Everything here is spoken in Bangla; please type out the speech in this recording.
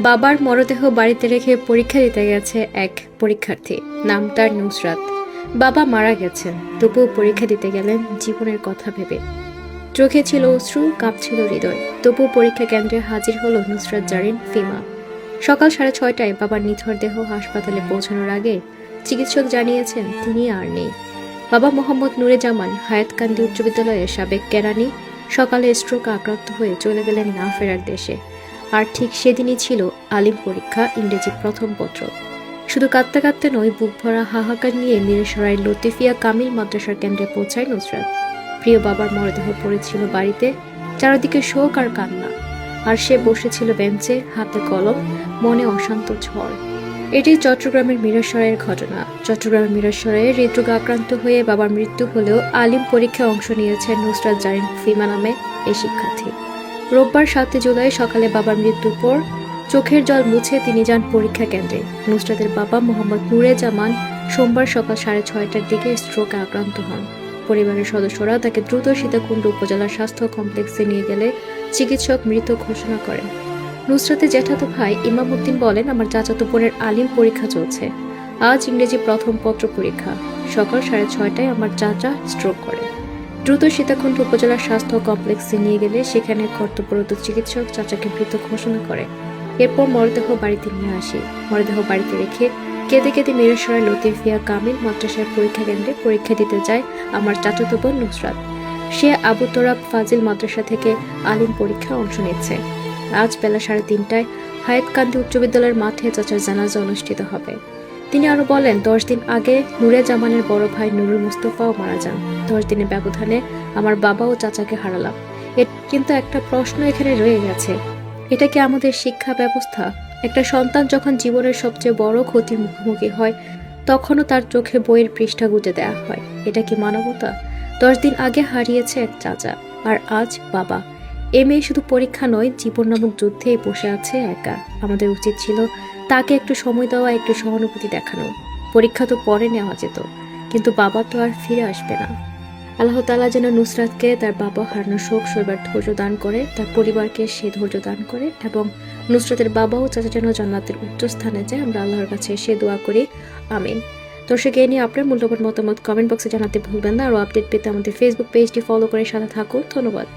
বাবার মরদেহ বাড়িতে রেখে পরীক্ষা দিতে গেছে এক পরীক্ষার্থী, নাম তার নুসরাত। বাবা মারা গেছেন, তবুও পরীক্ষা দিতে গেলেন জীবনের কথা ভেবে। চোখে ছিল অশ্রু, কাঁপছিল হৃদয়, তবুও পরীক্ষা কেন্দ্রে হাজির হলো নুসরাত জারিন ফিমা। সকাল 6:30টায় বাবার নিথর দেহ হাসপাতালে পৌঁছানোর আগে চিকিৎসক জানিয়েছেন তিনি আর নেই। বাবা মোহাম্মদ নুরে জামান হায়াতকান্দি উচ্চ বিদ্যালয়ের সাবেক কেরানি সকালে স্ট্রোক আক্রান্ত হয়ে চলে গেলেন না ফেরার দেশে। আর ঠিক সেদিনই ছিল আলিম পরীক্ষা, ইংরেজি প্রথম পত্র। শুধু কাঁদতে কাঁদতে নয়, বুক ভরা হাহাকার নিয়ে মিরসরাইয়ের লতিফিয়া কামিল মাদ্রাসার কেন্দ্রে পৌঁছায় নুসরাত। প্রিয় বাবার মরদেহ পড়েছিল বাড়িতে, চারদিকে শোক আর কান্না। আর সে বসেছিল বেঞ্চে, হাতে কলম, মনে অশান্ত ঝড়। এটি চট্টগ্রামের মিরসরাইয়ের ঘটনা। চট্টগ্রামের মিরসরাইয়ে হৃদরোগে আক্রান্ত হয়ে বাবার মৃত্যু হলেও আলিম পরীক্ষায় অংশ নিয়েছেন নুসরাত জারিন ফিমা নামে এই শিক্ষার্থী। রোববার 7 জুলাই সকালে বাবার মৃত্যুর পর চোখের জল মুছে তিনি যান পরীক্ষা কেন্দ্রে। নুসরাতের বাবা মোহাম্মদ নুরে জামান সোমবার সকাল 6:30টার দিকে স্ট্রোকে আক্রান্ত হন। পরিবারের সদস্যরা তাকে দ্রুত সীতাকুণ্ড উপজেলা স্বাস্থ্য কমপ্লেক্সে নিয়ে গেলে চিকিৎসক মৃত ঘোষণা করেন। নুসরাতের জ্যাঠাতো ভাই ইমাম উদ্দিন বলেন, আমার চাচাতো বোনের আলিম পরীক্ষা চলছে। আজ ইংরেজি প্রথম পত্র পরীক্ষা। সকাল 6:30টায় আমার চাচা স্ট্রোক করে। দ্রুত সীতাকুণ্ড উপজেলা স্বাস্থ্য কমপ্লেক্সে নিয়ে গেলে সেখানে কর্তব্যরত চিকিৎসক চাচাকে মৃত ঘোষণা করে। এরপর মরদেহ বাড়িতে নিয়ে আসি। মরদেহ বাড়িতে রেখে কেঁদে কেঁদে মিরসরাই লতিফিয়া কামিল মাদ্রাসার পরীক্ষা কেন্দ্রে পরীক্ষা দিতে যায় আমার চাচাতো বোন নুসরাত। সে আবু তোরাব ফাজিল মাদ্রাসা থেকে আলিম পরীক্ষায় অংশ নিচ্ছে। আজ বেলা 3:30টায় হায়াতকান্দি উচ্চ বিদ্যালয়ের মাঠে চাচার জানাজা অনুষ্ঠিত হবে। তিনি আরো বলেন, 10 দিন আগে নুরে জামানের বড় ভাই নুরুল মুস্তফাও মারা যান। 10 দিনের ব্যবধানে আমার বাবা ও চাচাকে হারালাম। কিন্তু একটা প্রশ্ন এখানে রয়ে গেছে, এটা কি আমাদের শিক্ষা ব্যবস্থা? একটা সন্তান যখন জীবনের সবচেয়ে বড় ক্ষতির মুখোমুখি হয়, তখনও তার চোখে বইয়ের পৃষ্ঠা গুজে দেওয়া হয়। এটা কি মানবতা? 10 দিন আগে হারিয়েছে এক চাচা, আর আজ বাবা। এ মেয়ে শুধু পরীক্ষা নয়, জীবন নামক যুদ্ধেই বসে আছে একা। আমাদের উচিত ছিল তাকে একটু সময় দেওয়া, একটু সহানুভূতি দেখানো। পরীক্ষা তো পরে নেওয়া যেত, কিন্তু বাবা তো আর ফিরে আসবে না। আল্লাহ তাআলা যেন নুসরাতকে তার বাবা হারানোর শোক সইবার ধৈর্য দান করে, তার পরিবারকে সে ধৈর্য দান করে, এবং নুসরাতের বাবা ও চাচা যেন জান্নাতের উচ্চ স্থানে যায়। আমরা আল্লাহর কাছে সে দোয়া করি, আমিন। দর্শক, এ নিয়ে আপনার মূল্যবান মতামত কমেন্ট বক্সে জানাতে ভুলবেন না। আরও আপডেট পেতে আমাদের ফেসবুক পেজটি ফলো করে সাথে থাকুন। ধন্যবাদ।